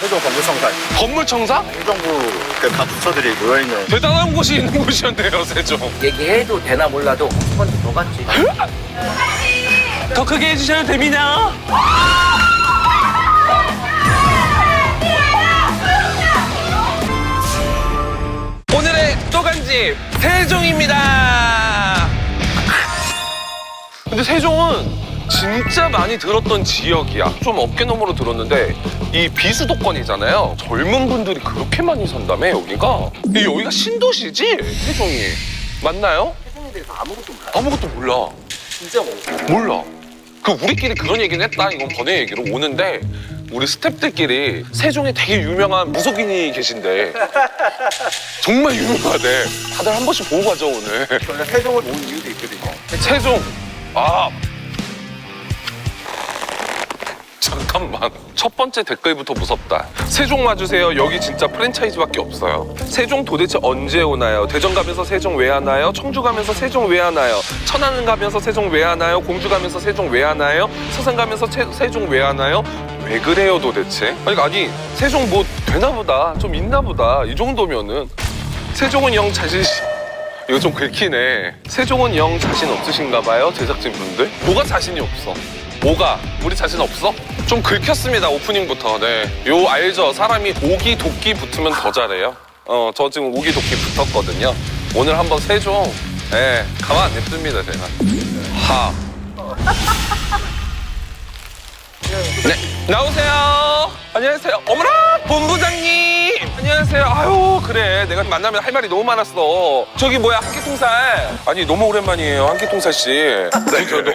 세종 건물청사. 건물청사? 행정부 각 부처들이 모여있는. 대단한 곳이 있는 곳이었네요, 세종. 얘기해도 되나 몰라도 한 번도 더 갔지. 더 크게 해주셔도 됩니다. 오늘의 또간집 세종입니다. 근데 세종은 진짜 많이 들었던 지역이야. 좀 어깨너머로 들었는데 이 비수도권이잖아요. 젊은 분들이 그렇게 많이 산다며 여기가. 여기가 신도시지? 세종이. 맞나요? 세종에 대해서 아무것도 몰라. 아무것도 몰라. 진짜 몰라. 몰라. 그 우리끼리 그런 얘기는 했다. 이건 번외 얘기로 오는데 우리 스태프들끼리 세종에 되게 유명한 무속인이 계신데 정말 유명하대. 다들 한 번씩 보고 가죠 오늘. 저희가 세종을 온 이유도 있거든요. 세종. 아. 잠깐만. 첫 번째 댓글부터 무섭다. 세종 와주세요. 여기 진짜 프랜차이즈밖에 없어요. 세종 도대체 언제 오나요? 대전 가면서 세종 왜 하나요? 청주 가면서 세종 왜 하나요? 천안 가면서 세종 왜 하나요? 공주 가면서 세종 왜 하나요? 서산 가면서 세종 왜 하나요? 왜 그래요 도대체? 아니 세종 뭐 되나 보다. 좀 있나 보다. 이 정도면은. 세종은 영 자신... 이거 좀 긁히네. 세종은 영 자신 없으신가 봐요, 제작진 분들. 뭐가 자신이 없어? 뭐가? 우리 자신 없어? 좀 긁혔습니다, 오프닝부터. 네. 요 알죠? 사람이 오기 도끼 붙으면 더 잘해요. 저 지금 오기 도끼 붙었거든요. 오늘 한번 세종, 네, 가만 안 냅둡니다, 제가. 하. 네, 나오세요. 안녕하세요. 어머나, 본부장님. 안녕하세요. 아유, 그래. 내가 만나면 할 말이 너무 많았어. 저기 뭐야, 한끼통살. 아니, 너무 오랜만이에요, 한끼통살 씨. 네.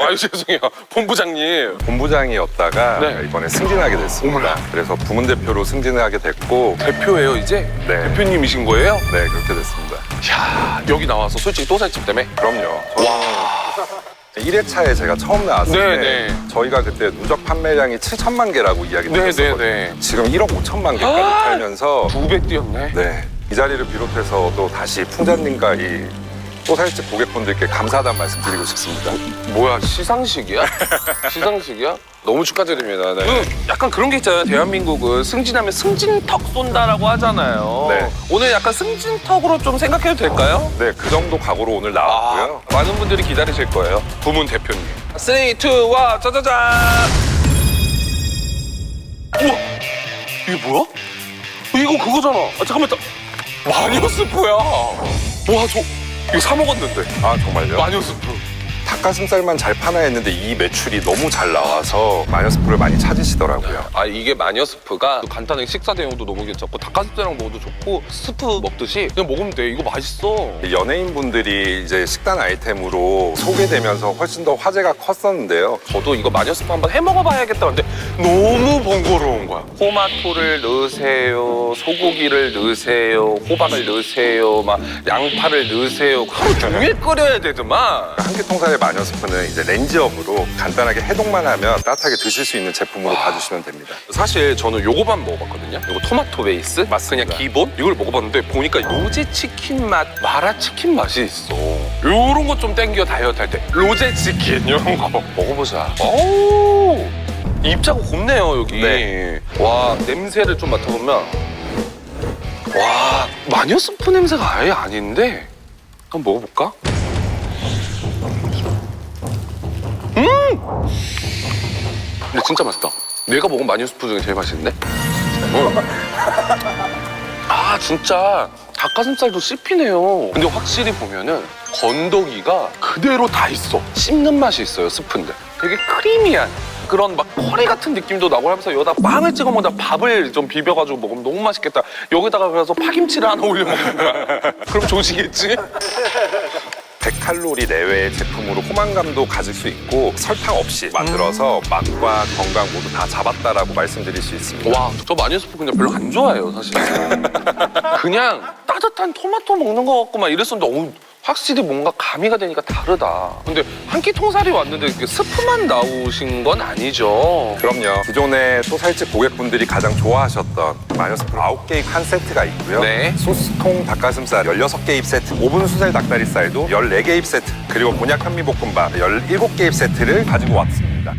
아유, 죄송해요. 본부장님. 본부장이었다가 네. 이번에 승진하게 됐습니다. 어머나. 그래서 부문대표로 승진하게 됐고 대표예요, 이제? 네. 대표님이신 거예요? 네, 그렇게 됐습니다. 이야, 여기 나와서 솔직히 또살집 때문에? 그럼요. 와. 1회차에 제가 처음 나왔을 네, 때 네. 저희가 그때 누적 판매량이 7천만 개라고 이야기 네, 드렸었거든요. 네, 네. 지금 1억 5천만 개까지 아! 팔면서 2배 뛰었네. 네, 이 자리를 비롯해서 또 다시 풍자님과 이 또살집 고객분들께 감사하다는 말씀 드리고 싶습니다. 뭐야, 시상식이야? 시상식이야? 너무 축하드립니다. 네. 약간 그런 게 있잖아요. 대한민국은 승진하면 승진턱 쏜다라고 하잖아요. 네. 오늘 약간 승진턱으로 좀 생각해도 될까요? 네, 그 정도 각오로 오늘 나왔고요. 많은 분들이 기다리실 거예요. 부문 대표님. 3, 2, 1, 짜자잔! 우와! 이게 뭐야? 이거 그거잖아. 아, 잠깐만. 마녀 스프야. 와, 이거 사 먹었는데. 아, 정말요? 마녀 스프. 닭가슴살만 잘 파나 했는데 이 매출이 너무 잘 나와서 마녀스프를 많이 찾으시더라고요. 아, 이게 마녀 스프가 간단하게 식사 대용도 너무 괜찮고 닭가슴살이랑 먹어도 좋고 스프 먹듯이 그냥 먹으면 돼. 이거 맛있어. 연예인분들이 이제 식단 아이템으로 소개되면서 훨씬 더 화제가 컸었는데요. 저도 이거 마녀 스프 한번 해 먹어봐야겠다는데 너무 번거로운 거야. 토마토를 넣으세요, 소고기를 넣으세요, 호박을 넣으세요, 막 양파를 넣으세요. 하루 종일 끓여야 되더만. 한끼통살의 마녀스프는 이제 렌지업으로 간단하게 해동만 하면 따뜻하게 드실 수 있는 제품으로 봐주시면 됩니다. 사실 저는 요거만 먹어봤거든요. 요거 토마토 베이스, 맞습니다. 그냥 기본 이걸 먹어봤는데 보니까 로제 치킨 맛, 마라 치킨 맛이 있어. 요런 거 좀 땡겨 다이어트 할 때 로제 치킨 이런 거 먹어보자. 오, 입자고 곱네요 여기. 네. 와, 냄새를 좀 맡아보면 와, 마녀 스프 냄새가 아예 아닌데 한번 먹어볼까? 근데 진짜 맛있다. 내가 먹은 마녀 스프 중에 제일 맛있는데? 아, 진짜 닭가슴살도 씹히네요. 근데 확실히 보면은 건더기가 그대로 다 있어. 씹는 맛이 있어요, 스프인데. 되게 크리미한 그런 막 커리 같은 느낌도 나고 하면서 여기다 빵을 찍어 먹다 밥을 좀 비벼가지고 먹으면 너무 맛있겠다. 여기다가 그래서 파김치를 하나 올려 먹는 거야. 그럼 좋으시겠지? 100칼로리 내외의 제품으로 포만감도 가질 수 있고 설탕 없이 만들어서 맛과 건강 모두 다 잡았다라고 말씀드릴 수 있습니다. 와, 저 마녀 스프 그냥 별로 안 좋아해요, 사실. 그냥 따뜻한 토마토 먹는 거 같고 막 이랬었는데 확실히 뭔가 가미가 되니까 다르다. 근데 한 끼 통살이 왔는데 이렇게 스프만 나오신 건 아니죠? 그럼요. 기존에 또살집 고객분들이 가장 좋아하셨던 마녀스프 9개 입 한 세트가 있고요. 네. 소스통 닭가슴살 16개 입 세트, 오븐 수제 닭다리살도 14개 입 세트, 그리고 곤약 현미볶음밥 17개 입 세트를 가지고 왔습니다.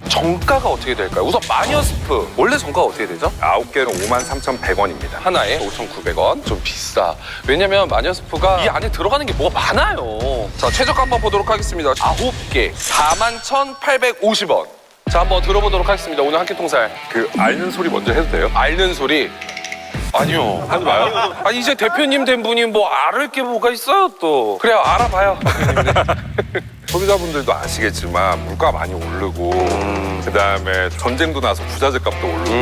정가가 어떻게 될까요? 우선 마녀스프 원래 정가가 어떻게 되죠? 9개는 53,100원입니다. 하나에 5,900원. 좀 비싸. 왜냐면 마녀스프가 이 안에 들어가는 게 뭐가 많아요. 자, 최저가 한번 보도록 하겠습니다. 9개 41,850원. 자, 한번 들어보도록 하겠습니다. 오늘 한 끼 통살. 그 앓는 소리 먼저 해도 돼요? 앓는 소리. 아니요. 하지 마요. 아니, 이제 대표님 된 분이 뭐 앓을 게 뭐가 있어요, 또. 그래요, 알아봐요. 소비자분들도 아시겠지만 물가 많이 오르고 그다음에 전쟁도 나서 부자재 값도 오르고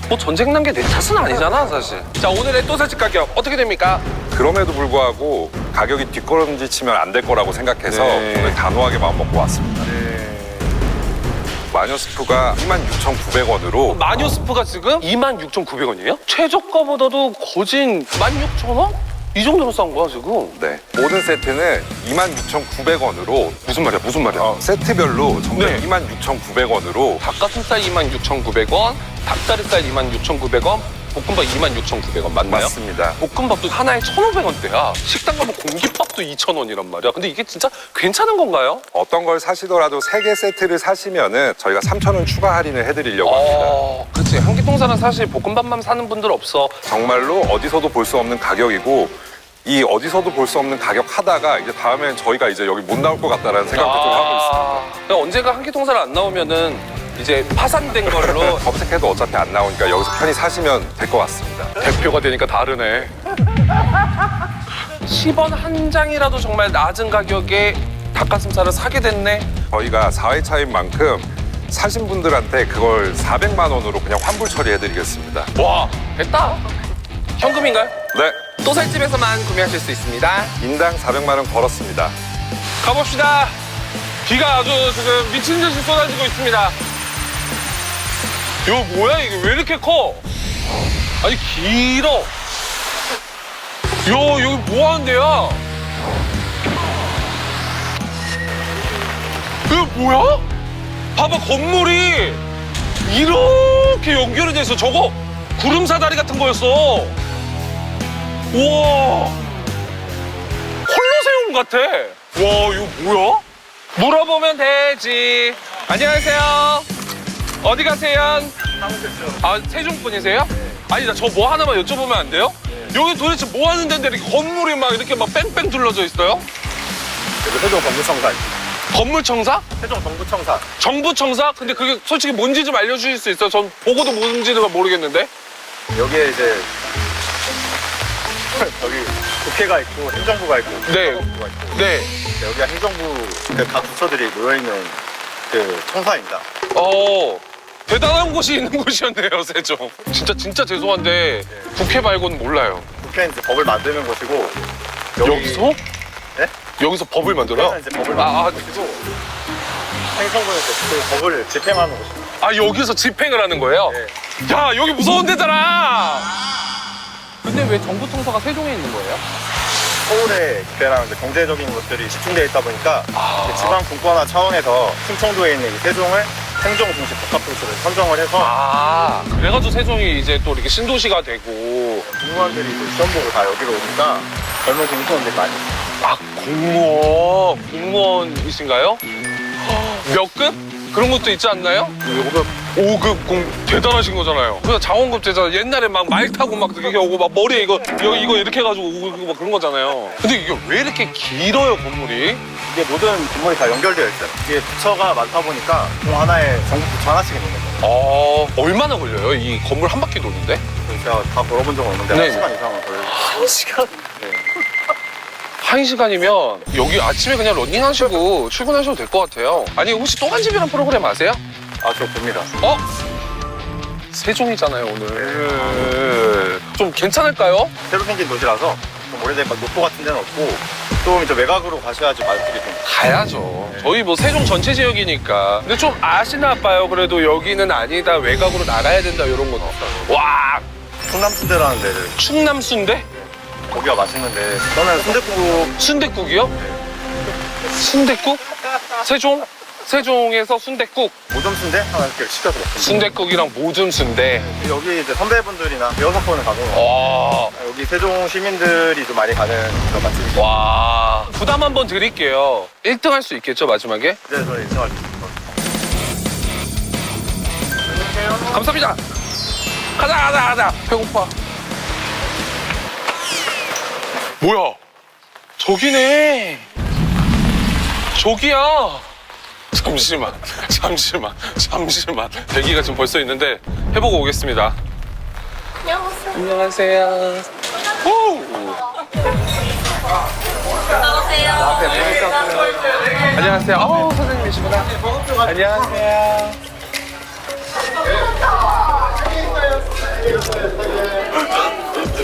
뭐 전쟁 난 게 내 탓은 아니잖아, 사실. 자, 오늘의 또살집 가격 어떻게 됩니까? 그럼에도 불구하고 가격이 뒷걸음질 치면 안 될 거라고 생각해서 네. 오늘 단호하게 마음 먹고 왔습니다. 마녀스프가 26,900원으로 마녀스프가 지금 26,900원이에요? 최저가보다도 거진 16,000원? 이 정도로 싼 거야, 지금? 네. 모든 세트는 26,900원으로 무슨 말이야, 무슨 말이야? 세트별로 전부 네. 26,900원으로 닭가슴살 26,900원, 닭다리살 26,900원, 볶음밥 26,900원 맞나요? 맞습니다. 볶음밥도 하나에 1,500원대야. 식당 가면 공깃밥도 2,000원이란 말이야. 근데 이게 진짜 괜찮은 건가요? 어떤 걸 사시더라도 3개 세트를 사시면은 저희가 3,000원 추가 할인을 해드리려고 합니다. 그렇지. 한끼통살은 사실 볶음밥만 사는 분들 없어. 정말로 어디서도 볼 수 없는 가격이고 이 어디서도 볼 수 없는 가격 하다가 이제 다음엔 저희가 이제 여기 못 나올 것 같다라는 생각도 좀 하고 있습니다. 그러니까 언제가 한끼통살 안 나오면은 이제 파산된 걸로 검색해도 어차피 안 나오니까 여기서 편히 사시면 될 것 같습니다. 대표가 되니까 다르네. 10원 한 장이라도 정말 낮은 가격에 닭가슴살을 사게 됐네. 저희가 4회차인 만큼 사신 분들한테 그걸 400만 원으로 그냥 환불 처리해드리겠습니다. 와, 됐다. 현금인가요? 네, 또살집에서만 구매하실 수 있습니다. 인당 400만 원 걸었습니다. 가봅시다. 비가 아주 지금 미친 듯이 쏟아지고 있습니다. 이거 뭐야? 이게 왜 이렇게 커? 아니 길어. 요 여기 뭐 하는 데야? 이거 뭐야? 봐봐 건물이 이렇게 연결이 돼 있어. 저거 구름사다리 같은 거였어. 우와. 콜로세움 같아. 와 이거 뭐야? 물어보면 되지. 안녕하세요. 어디 가세요? 아 세종 분이세요? 아니 나 저 뭐 하나만 여쭤보면 안 돼요? 여기 도대체 뭐 하는 데인데 이렇게 건물이 막 이렇게 막 뺑뺑 둘러져 있어요? 여기 세종 정부청사. 건물청사? 세종 정부청사. 정부청사? 근데 그게 솔직히 뭔지 좀 알려주실 수 있어요? 전 보고도 뭔지는 모르겠는데. 여기에 이제 여기 국회가 있고 행정부가 있고 네. 행정부가 있고 네. 여기가 행정부 각 부처들이 모여있는 그 청사입니다. 대단한 곳이 있는 곳이었네요, 세종. 진짜 죄송한데 국회 말고는 몰라요. 국회는 이제 법을 만드는 곳이고 여기서? 네? 여기서 법을 만들어요? 국회는 이제 법을 만드는 곳이고 행정부는 이제 그 법을 집행하는 곳입니다. 아 여기서 집행을 하는 거예요? 네. 야 여기 무서운 데잖아. 근데 왜 정부청사가 세종에 있는 거예요? 서울의 국회랑 이제 경제적인 것들이 집중되어 있다 보니까 이제 지방 분권화 차원에서 충청도에 있는 이 세종을 행정 중심 복합 도시를 선정을 해서 그래가지고 세종이 이제 또 이렇게 신도시가 되고. 공무원들이 이제 시험 보고 다 여기로 오니까 젊은 공무원들이 많이 있어요. 공무원이신가요? 몇 급? 그런 것도 있지 않나요? 5급 대단하신 거잖아요. 그래서 장원급 제자 옛날에 막 말 타고 막 이렇게 오고 막 머리에 이거 이렇게 해가지고 오고 막 그런 거잖아요. 근데 이게 왜 이렇게 길어요 건물이? 이게 모든 건물이 다 연결되어 있어요. 이게 부처가 많다 보니까 공 하나에 정부 부처 하나씩 있는 거예요. 얼마나 걸려요? 이 건물 한 바퀴 도는데? 제가 다 걸어본 적은 없는데 네. 1시간 이상은 걸려요. 1시간? 네. 1시간이면 여기 아침에 그냥 런닝하시고 출근하셔도 될 것 같아요. 아니 혹시 또간집이라는 프로그램 아세요? 아, 저 봅니다. 세종이잖아요 오늘. 좀 괜찮을까요? 새로 생긴 도시라서 좀 오래된 막 노포 같은 데는 없고 좀 이제 외곽으로 가셔야지 맛들이 좀 가야죠. 저희 뭐 세종 전체 지역이니까. 근데 좀 아시나 봐요. 그래도 여기는 아니다. 외곽으로 나가야 된다 이런 거. 와, 충남순대라는 데를 충남 순대? 고기가 맛있는데 저는 순댓국 순댓국이요? 순댓국? 세종에서 순댓국. 모듬 순대 하나 이렇게 시켜서 먹습니다. 순댓국이랑 모듬 순대. 여기 이제 선배분들이나 6번을 가고 와. 여기 세종 시민들이 좀 많이 가는 그런 맛집이죠. 와. 부담 한번 드릴게요. 1등 할 수 있겠죠 마지막에? 이제 저는 1등 할 수 있을 것 같아요. 감사합니다. 가자. 배고파. 뭐야? 저기네. 저기야. 잠시만. 대기가 지금 벌써 있는데 해보고 오겠습니다. 안녕하세요. 오! 안녕하세요. 선생님이시구나. 안녕하세요.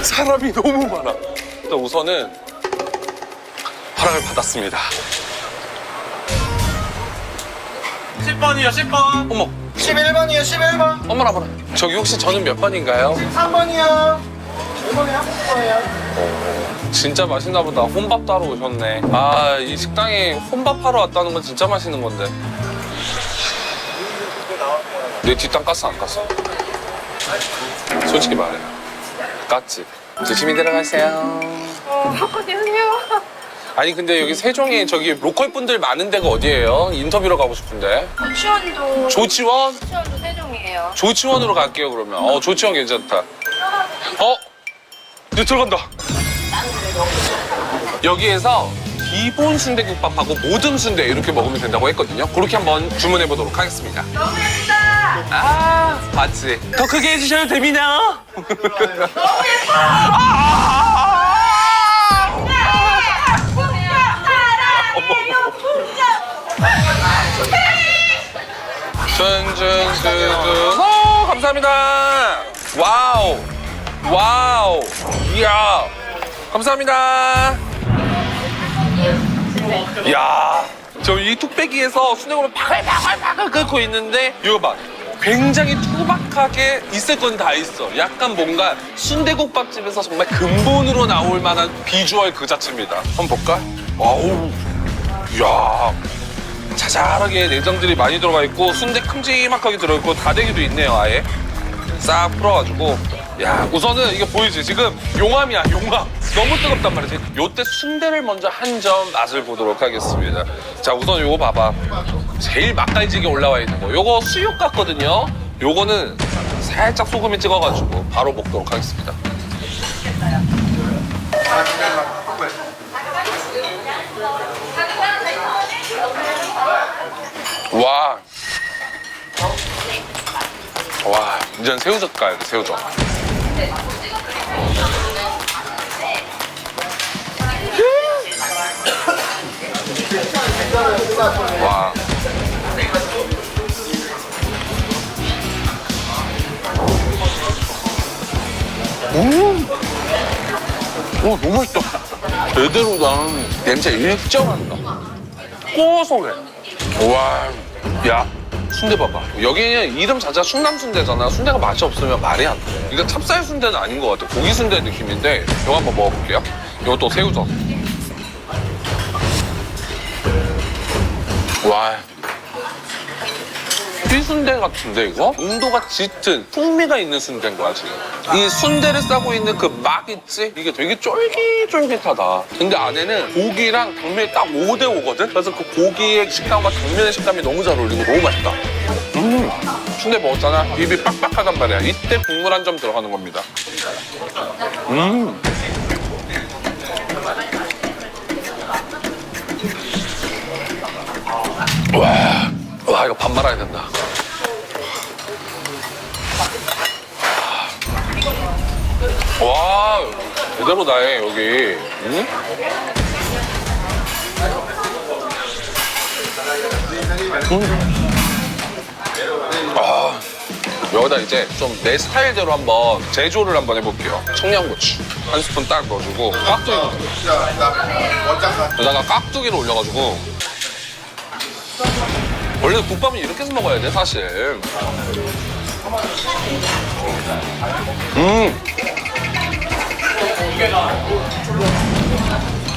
사람이 너무 많아. 일단 우선은 허락을 받았습니다. 10번이요, 10번. 어머, 11번이요, 11번. 어머나. 저기 혹시 저는 몇 번인가요? 3번이요. 1번에 한국 거예요. 진짜 맛있나 보다. 혼밥 따러 오셨네. 아, 이 식당에 혼밥하러 왔다는 건 진짜 맛있는 건데. 내 뒷땅 깠어, 안 깠어? 솔직히 말해. 깠지. 조심히 들어가세요. 안녕하세요. 아니 근데 여기 세종에 저기 로컬 분들 많은 데가 어디예요? 인터뷰로 가고 싶은데. 조치원도 조치원? 세종이에요. 조치원으로 갈게요 그러면. 조치원 괜찮다. 이제 들어간다. 여기에서 기본 순대국밥하고 모듬 순대 이렇게 먹으면 된다고 했거든요. 그렇게 한번 주문해 보도록 하겠습니다. 아, 봤지? 더 크게 해주셔도 됩니다. 감사합니다. 와우. 이야. 감사합니다. 이야. 저 이 뚝배기에서 순대국을 바글바글 끓고 있는데 이거 봐. 굉장히 투박하게 있을 건 다 있어. 약간 뭔가 순대국밥집에서 정말 근본으로 나올 만한 비주얼 그 자체입니다. 한번 볼까? 와우. 이야. 자잘하게 내장들이 많이 들어가 있고 순대 큼지막하게 들어있고 다대기도 있네요. 아예 싹 풀어가지고. 야, 우선은 이게 보이지? 지금 용암이야, 용암. 너무 뜨겁단 말이지. 요때 순대를 먼저 한 점 맛을 보도록 하겠습니다. 자, 우선 요거 봐봐. 제일 맛깔지게 올라와 있는 거. 요거 수육 같거든요. 요거는 살짝 소금에 찍어가지고 바로 먹도록 하겠습니다. 와, 이제는 새우젓 가야 돼, 새우젓. 와. 오, 너무 맛있다. 제대로다. 냄새 일정한다. 고소해. 와, 야. 순대 봐봐. 여기는 이름 자체가 충남순대잖아. 순대가 맛이 없으면 말이 안 돼. 이거 찹쌀 순대는 아닌 것 같아. 고기 순대 느낌인데 이거 한번 먹어볼게요. 이것도 새우젓. 와. 휘순대 같은데 이거? 온도가 짙은 풍미가 있는 순대인 거야 지금. 이 순대를 싸고 있는 그 막 있지? 이게 되게 쫄깃쫄깃하다. 근데 안에는 고기랑 당면이 딱 5대5거든? 그래서 그 고기의 식감과 당면의 식감이 너무 잘 어울리고 너무 맛있다. 순대 먹었잖아. 입이 빡빡하단 말이야. 이때 국물 한 점 들어가는 겁니다. 와, 이거 밥 말아야 된다. 와, 제대로 나해, 여기. 응? 아, 여기다 이제 좀 내 스타일대로 한번 제조를 한번 해볼게요. 청양고추 한 스푼 딱 넣어주고 깍두기 여기다가 깍두기를 올려가지고. 원래 국밥은 이렇게 해서 먹어야 돼, 사실.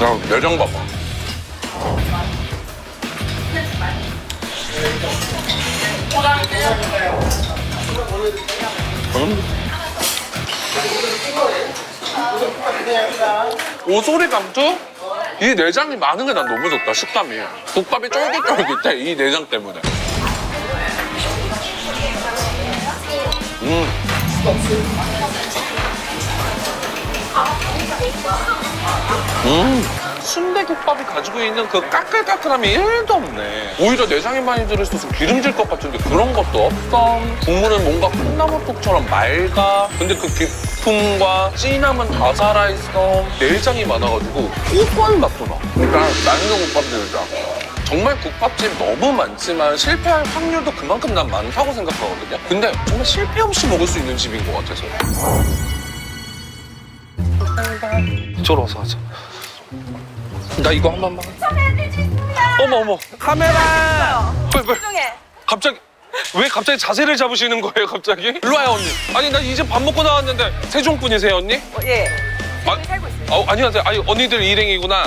야, 내장 봐봐. 오소리 감투? 이 내장이 많은 게 난 너무 좋다, 식감이. 국밥이 쫄깃쫄깃해, 이 내장 때문에. 순대국밥이 가지고 있는 그 까끌까끌함이 1도 없네. 오히려 내장이 많이 들어있어서 기름질 것 같은데 그런 것도 없어. 국물은 뭔가 콩나물국처럼 맑아. 근데 그 깊음과 진함은 다 살아있어. 내장이 많아가지고 고소한 맛도 나. 그러니까 남녀국밥들이다. 정말 국밥집 너무 많지만 실패할 확률도 그만큼 난 많다고 생각하거든요. 근데 정말 실패 없이 먹을 수 있는 집인 것 같아서. 이쪽으로 와서 하자. 나 이거 한 번만. 어머. 카메라. 왜? 갑자기 왜 갑자기 자세를 잡으시는 거예요, 갑자기? 일로 와요, 언니. 아니 나 이제 밥 먹고 나왔는데 세종 분이세요, 언니? 예. 아, 살고 있어요. 안녕하세요. 아니 언니들 일행이구나.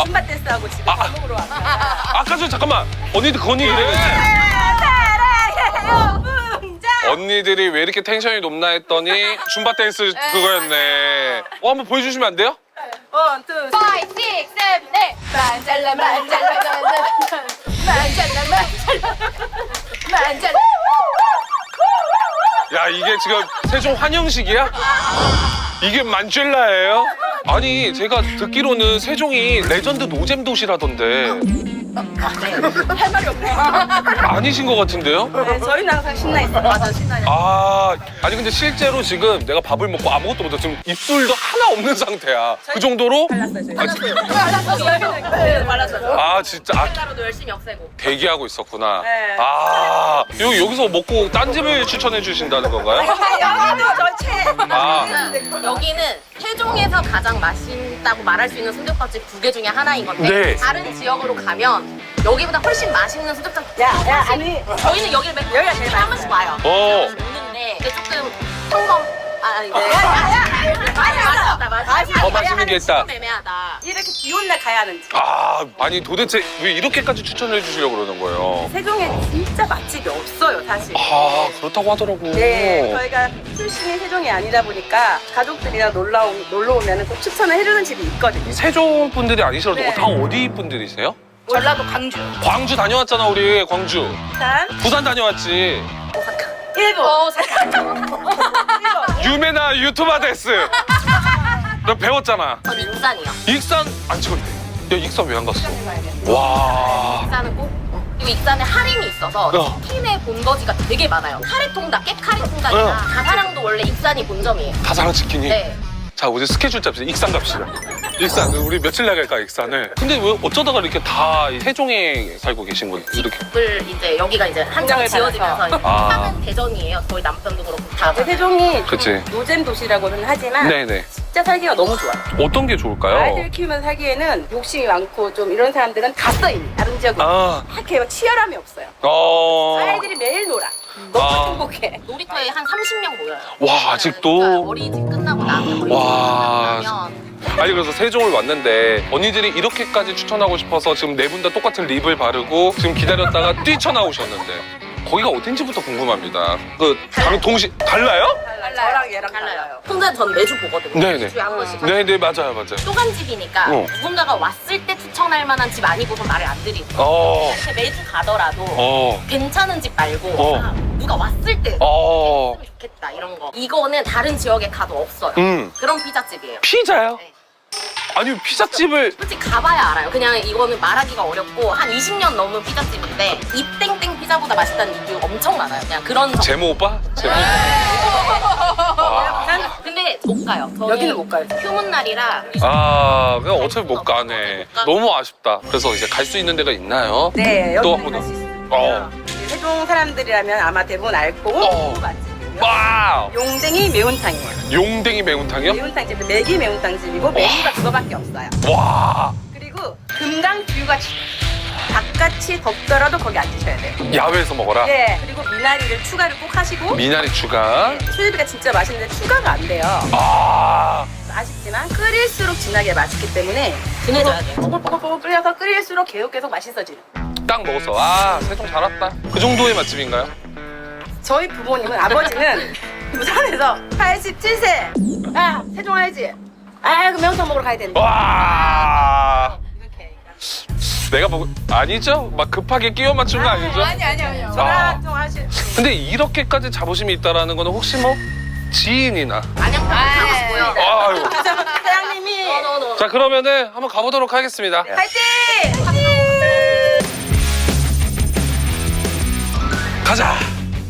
줌바 댄스하고 지금 밥 먹으러 왔어요. 아까 전 잠깐만. 언니들 그 언니 일행이. 사랑해요, 문자. 언니들이 왜 이렇게 텐션이 높나 했더니 줌바 댄스 그거였네. 한번 보여주시면 안 돼요? 원, 투, 5, 6, 7, 8 만잘라 만잘라 야 이게 지금 세종 환영식이야? 이게 만젤라예요? 아니 제가 듣기로는 세종이 레전드 노잼 도시라던데 할 말이 없네요. 아니신 것 같은데요? 네, 저희는 항상 신나 있어요. 맞아, 신나요. 아니 근데 실제로 지금 내가 밥을 먹고 아무것도 못해 지금 입술도 하나 없는 상태야. 그 정도로? 말랐어요. 아 진짜 따로도 열심히 없애고 대기하고 있었구나. 네. 여기서 먹고 딴 집을 추천해 주신다는 건가요? 여기도 저 최. 아 여기는 세종에서 가장 맛있다고 말할 수 있는 순대국밥집 2개 중에 하나인 건데 네. 다른 지역으로 가면 여기보다 훨씬 맛있는 순대국밥 야, 아니. 저희는 여기가 제일 한 번씩 와요. 오는데 근데 조금 맞아. 더 맛있는 게 있다. 애매하다. 이렇게 비 온 날 가야 하는 집. 아니 도대체 왜 이렇게까지 추천해 주시려고 그러는 거예요? 세종에 진짜 맛집이 없어요, 사실. 그렇다고 하더라고. 네, 저희가 출신이 세종이 아니다 보니까 가족들이랑 놀러 오면 꼭 추천을 해주는 집이 있거든요. 세종 분들이 아니시라도 네. 다 어디 분들이세요? 전라도 광주. 광주 다녀왔잖아 우리 광주. 일단 부산 다녀왔지. 일본. 유메나 유튜버 데스. 너 배웠잖아. 전 익산이요. 익산 안 찍었네. 야 익산 왜 안 갔어? 와. 익산은 꼭 그리고 익산에 하림이 있어서 치킨의 본거지가 되게 많아요. 카레통닭, 깨카레통닭이나 가사랑도 원래 익산이 본점이에요. 다사랑 치킨이. 네. 자 우리 스케줄 짭시다. 익산 갑시다. 익산 우리 며칠 나갈까 익산을. 근데 왜 어쩌다가 이렇게 다 세종에 살고 계신 거예요? 이렇게. 이제 여기가 이제 한창 한정을 지어지면서 이제 아. 사는 대전이에요. 저희 남편도 그렇고 다. 세종이 그치. 노잼 도시라고는 하지만 네네. 진짜 살기가 너무 좋아요. 어떤 게 좋을까요? 아이들 키우면서 살기에는 욕심이 많고 좀 이런 사람들은 갔어 이미 다른 지역에 이렇게 막 치열함이 없어요. 아이들이 매일 놀아. 너무 행복해. 놀이터에 한 30명 모여요. 와 아직도. 그러니까 어린이집 끝나고 나면 와. 아니 그래서 세종을 왔는데 언니들이 이렇게까지 추천하고 싶어서 지금 네 분 다 똑같은 립을 바르고 지금 기다렸다가 뛰쳐나오셨는데 거기가 어딘지부터 궁금합니다. 동시 달라요? 저랑 얘랑 달라요. 혼자 전 매주 보거든요. 네네. 매주에 한 번씩. 네네 맞아요. 또간집이니까 누군가가 왔을 때 추천할 만한 집 아니고서 말을 안 드리고 이렇게 매주 가더라도 괜찮은 집 말고 누가 왔을 때 했으면 좋겠다 이런 거. 이거는 다른 지역에 가도 없어요. 그런 피자집이에요. 피자요? 네. 아니 피자집을 솔직히 가봐야 알아요. 그냥 이거는 말하기가 어렵고 한 20년 넘은 피자집인데 입땡땡 피자보다 맛있다는 리뷰 엄청 많아요. 그냥 그런 제모 오빠? 제모 근데 못 가요. 저는 여기는 못 가요. 휴문 날이라 그냥 어차피 못 가네. 너무 아쉽다. 그래서 이제 갈 수 있는 데가 있나요? 네, 또 여기는 한 번 갈수 있어요. 세종 사람들이라면 아마 대부분 알 거고 맛집이고요. 와우! 용댕이 매운탕이에요. 용댕이 매운탕이요? 매운탕집은 매기 매운탕집이고 메뉴가 그거밖에 없어요. 와! 그리고 금강 뷰가 바깥이 덥더라도 거기 앉으셔야 돼요. 야외에서 먹어라? 네. 그리고 미나리를 추가를 꼭 하시고 미나리 추가. 수제비가 진짜 맛있는데 추가가 안 돼요. 아쉽지만 끓일수록 진하게 맛있기 때문에 진해져야 돼요. 뽀글뽀글 끓여서 끓일수록 계속 맛있어지는. 딱 먹었어. 세종 잘 왔다. 그 정도의 맛집인가요? 저희 부모님은 아버지는 부산에서 87세. 야 세종 알지? 그럼 매운탕 먹으러 가야 된다. 와! 이렇게 얘기하고. 내가 보고 아니죠? 막 급하게 끼워 맞춘 거 아니죠? 아니요. 아. 전화 통하실. 근데 이렇게까지 자부심이 있다라는 거는 혹시 뭐 지인이나 안양도 하고 싶고요. 아유. 사장님이. 자 그러면은 한번 가보도록 하겠습니다. 파이팅! 가자.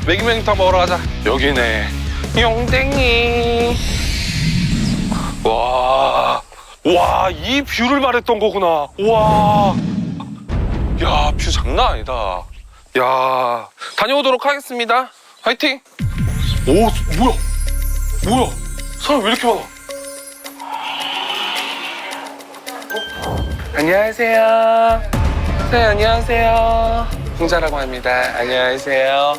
매기맹탕 먹으러 가자. 여기네. 용댕이. 와, 이 뷰를 말했던 거구나. 와, 야, 뷰 장난 아니다. 야, 다녀오도록 하겠습니다. 화이팅. 오, 뭐야? 사람 왜 이렇게 많아? 안녕하세요. 네, 안녕하세요. 홍자라고 합니다. 안녕하세요.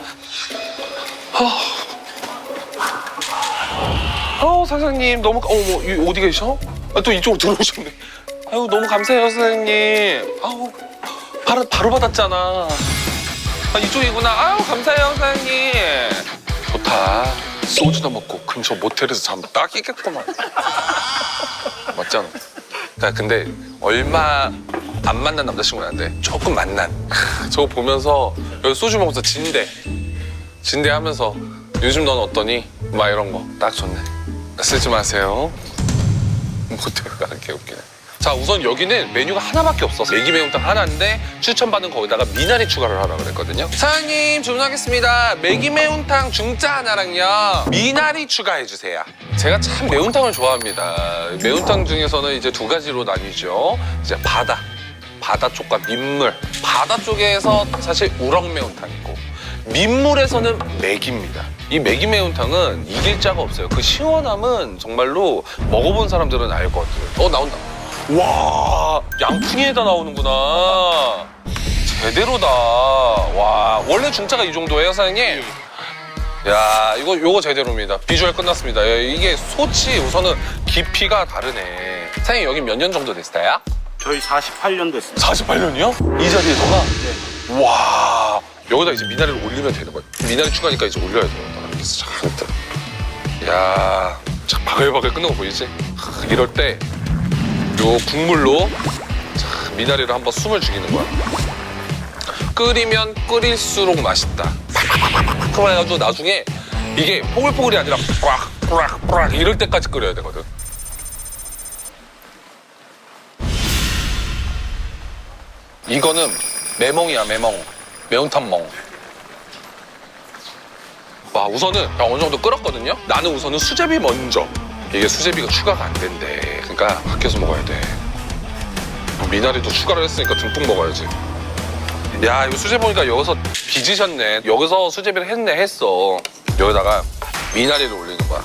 사장님 너무 어머 어디 계셔? 또 이쪽으로 들어오셨네. 아유 너무 감사해요 사장님. 바로 받았잖아. 이쪽이구나. 아유 감사해요 사장님. 좋다. 소주도 먹고 근처 모텔에서 자면 딱이겠구만. 맞잖아. 근데 얼마 안 만난 남자친구는 안 돼. 조금 만난. 저거 보면서 여기 소주 먹으면서 진대하면서 요즘 넌 어떠니? 막 이런 거 딱 좋네. 쓰지 마세요. 모텔가 개 웃기네. 자 우선 여기는 메뉴가 하나밖에 없어서 매기 매운탕 하나인데 추천받은 거기다가 미나리 추가를 하라 그랬거든요. 사장님 주문하겠습니다. 매기 매운탕 중짜 하나랑요 미나리 추가해 주세요. 제가 참 매운탕을 좋아합니다. 매운탕 중에서는 이제 두 가지로 나뉘죠. 이제 바다 쪽과 민물. 바다 쪽에서 사실 우럭 매운탕이고 민물에서는 매기입니다. 이 매기 매운탕은 이길 자가 없어요. 그 시원함은 정말로 먹어본 사람들은 알거든. 나온다. 와, 양푼이에다 나오는구나. 제대로다. 와, 원래 중짜가 이 정도예요, 사장님? 야, 요거 제대로입니다. 비주얼 끝났습니다. 이게 소치 우선은 깊이가 다르네. 사장님 여기 몇 년 정도 됐어요? 저희 48년 됐습니다. 48년이요? 이 자리에서가? 네. 와, 여기다 이제 미나리를 올리면 되는 거예요. 미나리 추가니까 이제 올려야 돼요. 그래서 잔뜩. 야, 자, 바글바글 끓는 거 보이지? 이럴 때 요 국물로 미나리를 한번 숨을 죽이는 거야. 끓이면 끓일수록 맛있다. 그래가지고 나중에 이게 포글포글이 아니라 뿌락 이럴 때까지 끓여야 되거든. 이거는 매멍이야, 매멍. 매운탕멍. 와, 우선은 어느 정도 끓었거든요? 나는 우선은 수제비 먼저. 이게 수제비가 추가가 안 된대. 그러니까 아껴서 먹어야 돼. 미나리도 추가를 했으니까 듬뿍 먹어야지. 야, 이거 수제비 보니까 여기서 빚으셨네. 여기서 수제비를 했어. 여기다가 미나리를 올리는 거야.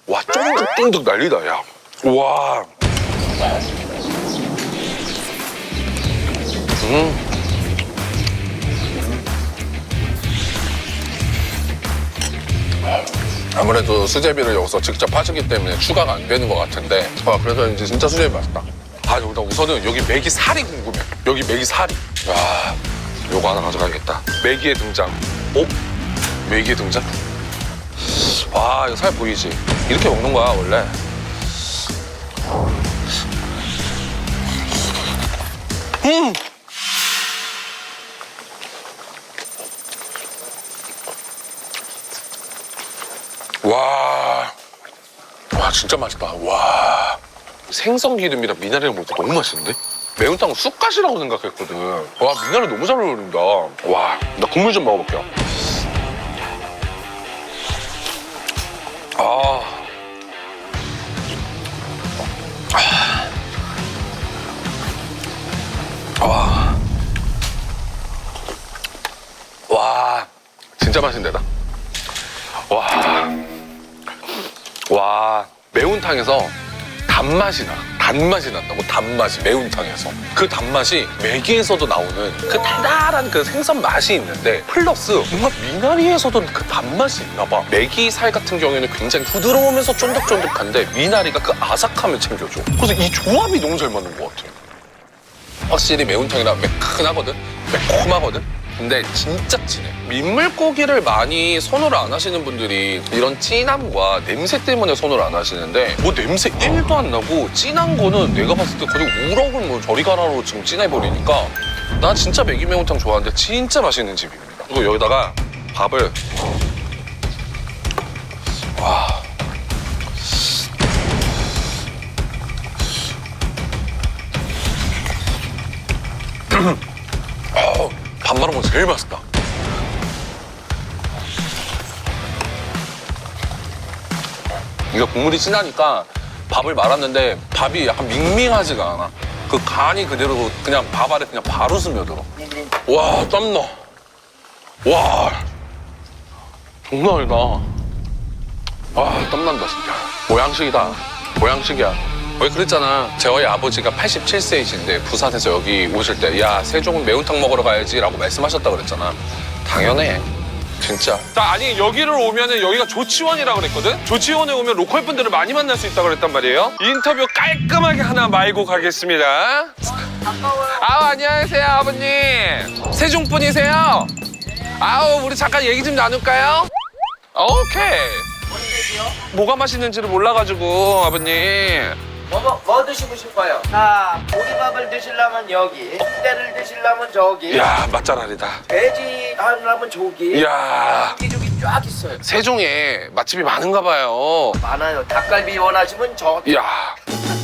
와, 쫀득쫀득 난리다, 야. 와. 아무래도 수제비를 여기서 직접 하시기 때문에 추가가 안 되는 것 같은데 그래서 이제 진짜 수제비 맛있다. 우선은 여기 메기 살이 궁금해. 여기 메기 살이. 와, 요거 하나 가져가야겠다. 메기의 등장. 메기의 등장? 와, 이거 살 보이지? 이렇게 먹는 거야, 원래. 와, 진짜 맛있다. 와. 생선 기름이랑 미나리를 먹을 때 너무 맛있는데? 매운탕은 쑥갓이라고 생각했거든. 와, 미나리 너무 잘 어울린다. 와, 나 국물 좀 먹어볼게요. 와, 진짜 맛있는데다. 와, 매운탕에서 단맛이 난다고. 단맛이 매운탕에서. 그 단맛이 매기에서도 나오는 그 달달한 그 생선 맛이 있는데 플러스 뭔가 미나리에서도 그 단맛이 있나 봐. 매기 살 같은 경우에는 굉장히 부드러우면서 쫀득쫀득한데 미나리가 그 아삭함을 챙겨줘. 그래서 이 조합이 너무 잘 맞는 것 같아. 확실히 매운탕이라 매콤하거든. 근데 진짜 진해. 민물고기를 많이 선호를 안 하시는 분들이 이런 진함과 냄새 때문에 선호를 안 하시는데 뭐 냄새 1도 안 나고 진한 거는 내가 봤을 때 거의 우럭을 뭐 저리 가라로 지금 진해버리니까 난 진짜 매기 매운탕 좋아하는데 진짜 맛있는 집입니다. 그리고 여기다가 밥을 와. 밥 말은 건 제일 맛있다. 이게 국물이 진하니까 밥을 말았는데 밥이 약간 밍밍하지가 않아. 그 간이 그대로 그냥 밥 아래 그냥 바로 스며들어. 와, 땀나. 와, 장난 아니다. 와, 땀난다 진짜. 보양식이다. 보양식이야. 왜 그랬잖아. 저희 아버지가 87세이신데 부산에서 여기 오실 때 야, 세종은 매운탕 먹으러 가야지 라고 말씀하셨다 그랬잖아. 당연해. 진짜. 아니 여기를 오면은 여기가 조치원이라고 그랬거든? 조치원에 오면 로컬 분들을 많이 만날 수 있다고 그랬단 말이에요. 인터뷰 깔끔하게 하나 말고 가겠습니다. 아우, 안녕하세요 아버님. 세종 분이세요? 아우, 우리 잠깐 얘기 좀 나눌까요? 오케이. 뭐가 맛있는지를 몰라가지고 아버님. 뭐 드시고 싶어요? 자, 보리밥을 드시려면 여기, 순대를 드시려면 저기, 야, 맛잘알이다. 돼지 하려면 저기, 이야, 이쪽이 쫙 있어요. 세종에 맛집이 많은가 봐요. 많아요. 닭갈비 원하시면 저기. 이야,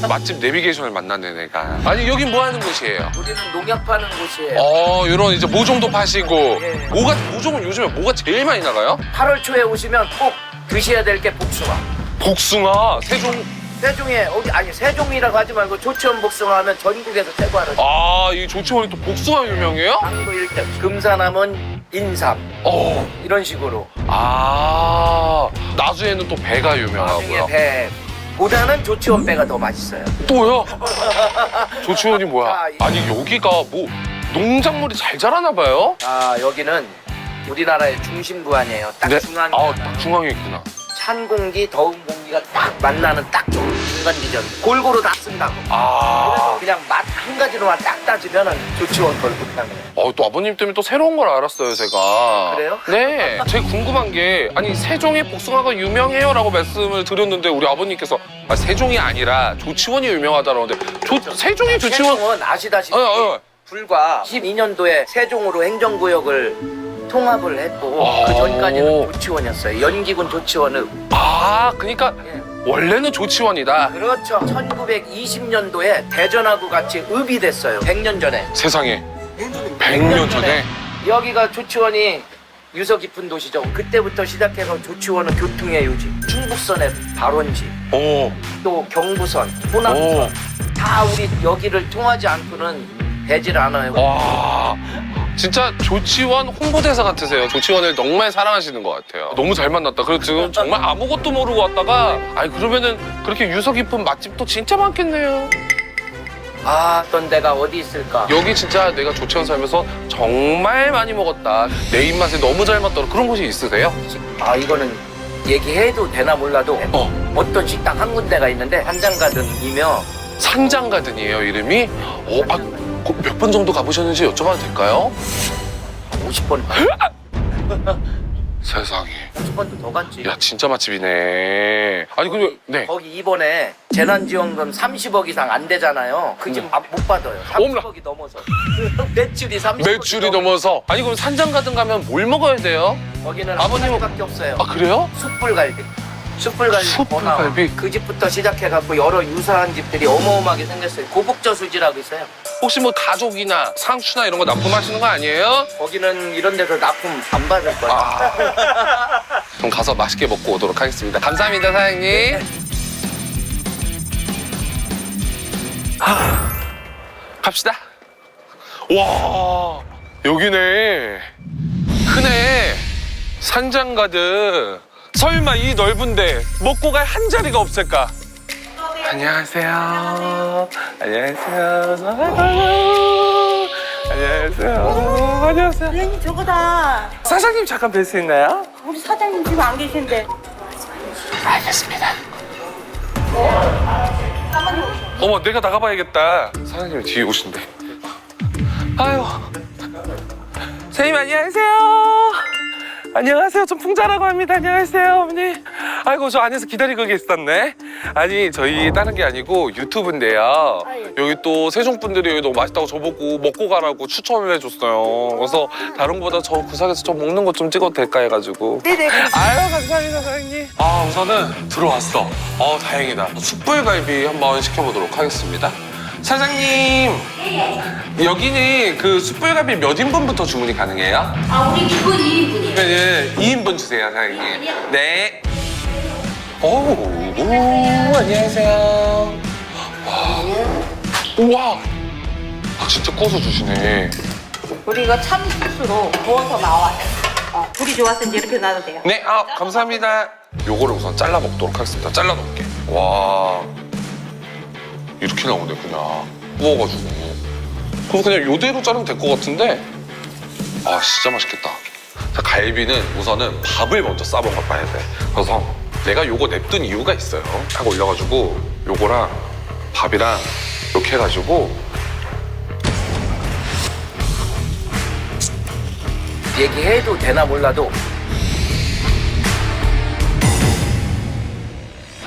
맛집 내비게이션을 만났네 내가. 아니 여긴 뭐 하는 곳이에요? 우리는 농약 파는 곳이에요. 이런 이제 모종도 파시고. 예. 모종은 요즘에 뭐가 제일 많이 나가요? 8월 초에 오시면 꼭 드셔야 될 게 복숭아. 복숭아, 세종. 세종에 어디 아니 세종이라고 하지 말고 조치원 복숭아 하면 전국에서 최고하는. 이 조치원이 또 복숭아 유명해요? 당도 1등. 금산하면 인삼. 이런 식으로. 나주에는 또 배가 나중에 유명하고요. 배. 보다는 조치원 배가 더 맛있어요. 또요? 조치원이 뭐야? 자, 아니 여기가 뭐 농작물이 잘 자라나 봐요? 아, 여기는 우리나라의 중심부 아니에요. 딱 중앙에. 딱 중앙에 있구나. 찬 공기, 더운 공기가 딱 만나는 딱 좋은 중간 지점. 골고루 다 쓴다고. 그래서 그냥 맛 한 가지로만 딱 따지면은 조치원 걸국탕이에요. 또 아버님 때문에 또 새로운 걸 알았어요, 제가. 그래요? 네. 제가 궁금한 게, 아니, 세종의 복숭아가 유명해요 라고 말씀을 드렸는데, 우리 아버님께서, 세종이 아니라 조치원이 유명하다라는데, 세종이 조치원. 세종은 아시다시피 불과 12년도에 세종으로 행정구역을 통합을 했고 그 전까지는 조치원이었어요. 연기군 조치원의. 그러니까 원래는 조치원이다. 그렇죠. 1920년도에 대전하고 같이 읍이 됐어요. 100년 전에. 세상에. 100년 전에. 여기가 조치원이 유서 깊은 도시죠. 그때부터 시작해서 조치원은 교통의 유지, 충북선의 발원지, 또 경부선, 호남선 다 우리 여기를 통하지 않고는 되질 않아요. 진짜 조치원 홍보대사 같으세요. 조치원을 정말 사랑하시는 것 같아요. 너무 잘 만났다. 그래서 지금 정말 아무것도 모르고 왔다가 그러면은 그렇게 유서 깊은 맛집도 진짜 많겠네요. 어떤 데가 어디 있을까? 여기 진짜 내가 조치원 살면서 정말 많이 먹었다. 내 입맛에 너무 잘 맞더라. 그런 곳이 있으세요? 이거는 얘기해도 되나 몰라도 어떤 식당 한 군데가 있는데 산장가든이며. 산장가든이에요, 이름이? 몇 번 정도 가보셨는지 여쭤봐도 될까요? 50번. 세상에. 50번도 더 갔지. 야, 진짜 맛집이네. 아니, 근데, 네. 거기 이번에 재난지원금 30억 이상 안 되잖아요. 그 집 못 받아요. 30억이 넘어서. 매출이 30억이 매출이 넘어서. 아니, 그럼 산장가든 가면 뭘 먹어야 돼요? 거기는 아버님은- 한 가지밖에 없어요. 그래요? 숯불갈비. 숯불갈비. 숯불갈비? 그 집부터 시작해갖고 여러 유사한 집들이 어마어마하게 생겼어요. 고복저수지라고 있어요. 혹시 뭐 가족이나 상추나 이런 거 납품하시는 거 아니에요? 거기는 이런 데서 납품 안 받을 거야. 그럼 가서 맛있게 먹고 오도록 하겠습니다. 감사합니다, 사장님. 갑시다. 와, 여기네. 크네. 산장가든. 설마 이 넓은데 먹고 갈 한 자리가 없을까? 안녕하세요. 안녕하세요. 안녕하세요. 안녕하세요. 선생님 저거다. 사장님 잠깐 뵐 수 있나요? 우리 사장님 지금 안 계신데. 알겠습니다. 어머, 내가 나가봐야겠다. 사장님이 뒤에 오신대. 아유. 선생님 안녕하세요. 안녕하세요. 전 풍자라고 합니다. 안녕하세요, 어머니. 아이고, 저 안에서 기다리고 계셨네. 아니, 저희 다른 게 아니고 유튜브인데요. 여기 또 세종분들이 여기 너무 맛있다고 저보고 먹고 가라고 추천을 해줬어요. 그래서 다른 거보다 저 구석에서 좀 먹는 거 좀 찍어도 될까 해가지고. 네네. 아유, 감사합니다, 사장님. 아, 우선은 들어왔어. 다행이다. 숯불갈비 한번 시켜보도록 하겠습니다. 사장님, 여기는 그 숯불갈비 몇 인분부터 주문이 가능해요? 우리 기본 2인분이에요. 네, 2인분 주세요, 사장님. 네. 오, 안녕하세요. 우와. 진짜 구워서 주시네. 우리 이거 참숯으로 구워서 나와요. 불이 좋아서 이제 이렇게 놔도 돼요. 네, 감사합니다. 요거를 우선 잘라 먹도록 하겠습니다. 잘라 놓을게. 와. 이렇게 나오네, 그냥. 구워가지고. 그럼 그냥 요대로 자르면 될 것 같은데? 진짜 맛있겠다. 자, 갈비는 우선은 밥을 먼저 싸먹어 봐야 돼. 그래서 내가 요거 냅둔 이유가 있어요. 딱 올려가지고 요거랑 밥이랑 이렇게 해가지고 얘기해도 되나 몰라도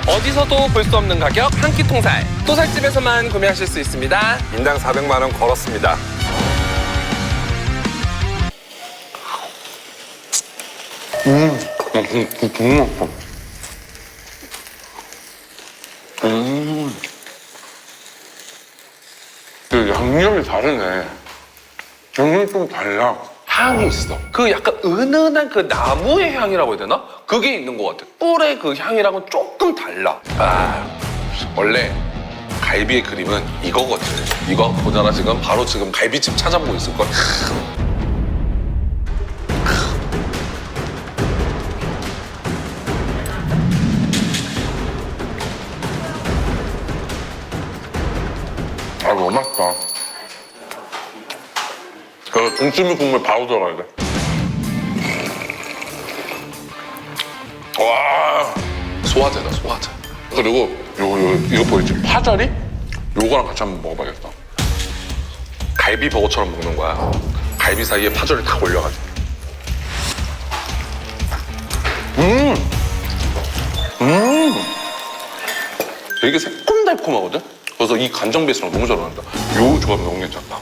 어디서도 볼 수 없는 가격 한 끼 통살. 또살집에서만 구매하실 수 있습니다. 인당 400만 원 걸었습니다. 그 양념이 다르네. 양념이 좀 달라. 향이 있어. 그 약간 은은한 그 나무의 향이라고 해야 되나? 그게 있는 것 같아. 꿀의 그 향이랑은 조금 달라. 원래 갈비의 그림은 이거거든. 이거 보잖아, 지금. 바로 지금 갈비집 찾아보고 있을걸. 너무 맛있다. 그 동치미 국물 바로 들어가야 돼. 와, 소화제다, 소화제. 그리고 이거 보이지? 파절이? 요거랑 같이 한번 먹어봐야겠다. 갈비 버거처럼 먹는 거야. 갈비 사이에 파절을 딱 올려가지고. 되게 새콤달콤하거든? 그래서 이 간장 베이스랑 너무 잘 어울린다. 요 조합 너무 괜찮다.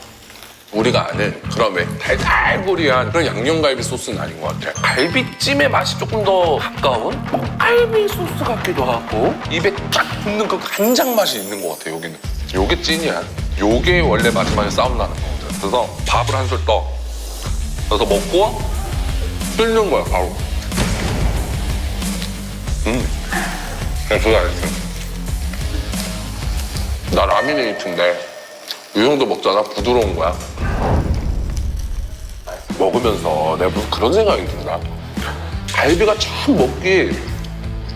우리가 아는 그런 왜 달달구리한 그런 양념갈비 소스는 아닌 것 같아. 갈비찜의 맛이 조금 더 가까운 갈비 소스 같기도 하고 입에 쫙 붙는 그 간장 맛이 있는 것 같아, 여기는. 요게 찐이야. 요게 원래 마지막에 싸움 나는 거거든. 그래서 밥을 한 술 떠. 그래서 먹고 끓는 거야, 바로. 그냥 그거 알지? 나 라미네이트인데 이 정도 먹잖아. 부드러운 거야. 먹으면서 내가 무슨 그런 생각이 든다. 갈비가 참 먹기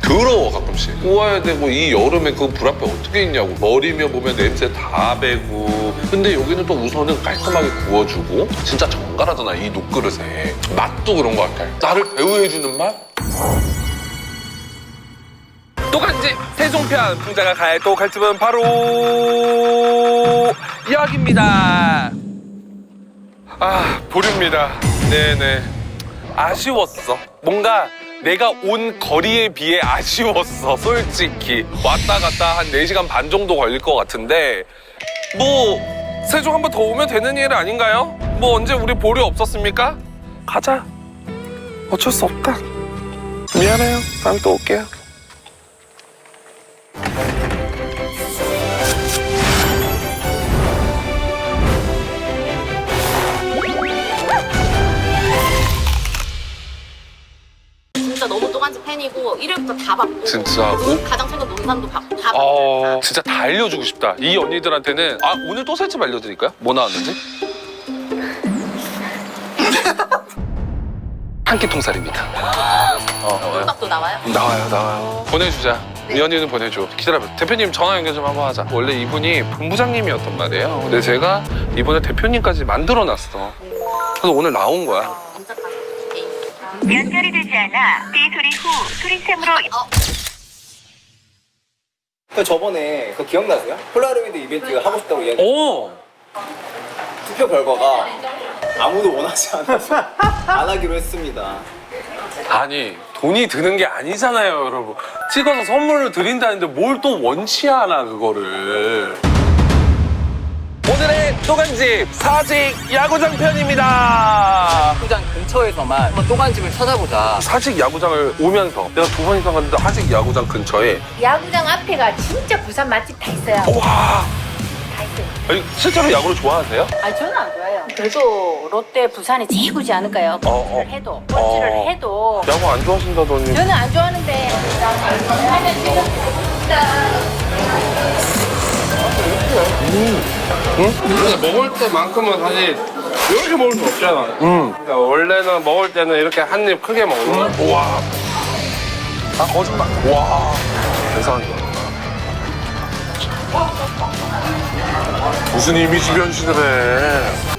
더러워, 가끔씩. 구워야 되고 이 여름에 그 불 앞에 어떻게 있냐고. 머리며 보면 냄새 다 배고. 근데 여기는 또 우선은 깔끔하게 구워주고 진짜 정갈하잖아, 이 녹그릇에. 맛도 그런 거 같아. 나를 배우해주는 맛? 또 간집 세종편 풍자가 갈 또 갈집은 바로 여기입니다. 보류입니다. 네네. 아쉬웠어. 뭔가 내가 온 거리에 비해 아쉬웠어, 솔직히. 왔다 갔다 한 4시간 반 정도 걸릴 것 같은데 뭐 세종 한 번 더 오면 되는 일 아닌가요? 뭐 언제 우리 보류 없었습니까? 가자. 어쩔 수 없다. 미안해요. 다음에 또 올게요. 진짜 너무 또간집 팬이고 일요일부터 다 받고 진짜? 가장 최근 논산도 받고 다 받고 진짜 다 알려주고 싶다. 이 언니들한테는. 오늘 또 살집 알려드릴까요? 뭐 나왔는지? 한 끼 통살입니다. 볶음밥도 나와요? 나와요. 보내주자. 이 언니는 보내줘. 기다려봐. 대표님 전화 연결 좀 한번 하자. 원래 이분이 본부장님이었단 말이에요. 근데 제가 이번에 대표님까지 만들어놨어. 그래서 오늘 나온 거야. 연결이 되지 않아 삐 소리 후 소리샘으로 그 저번에 그 기억나세요? 폴라로이드 이벤트 하고 싶다고 이야기. 오! 투표 결과가 아무도 원하지 않아서 안 하기로 했습니다. 아니 돈이 드는 게 아니잖아요, 여러분. 찍어서 선물을 드린다는데 뭘 또 원치 않아 그거를. 오늘의 또간집 사직 야구장 편입니다. 야구장 근처에서만 한번 또간집을 찾아보자. 사직 야구장을 오면서 내가 2번 이상 갔는데 사직 야구장 근처에 야구장 앞에가 진짜 부산 맛집 다 있어요. 와. 다 있어요. 아니, 실제로 야구를 좋아하세요? 아니 저는 안 좋아해요. 그래도 롯데 부산이 최고지 않을까요? 꼴찌를 해도 꼴찌를 해도 야구 안 좋아하신다더니. 저는 안 좋아하는데 그래서 먹을 때만큼은 사실 이렇게 먹을 수 없잖아. 그러니까 원래는 먹을 때는 이렇게 한 입 크게 먹는 거야. 와. 아, 거짓말. 와. 세상에. 무슨 이미지 변신을 해.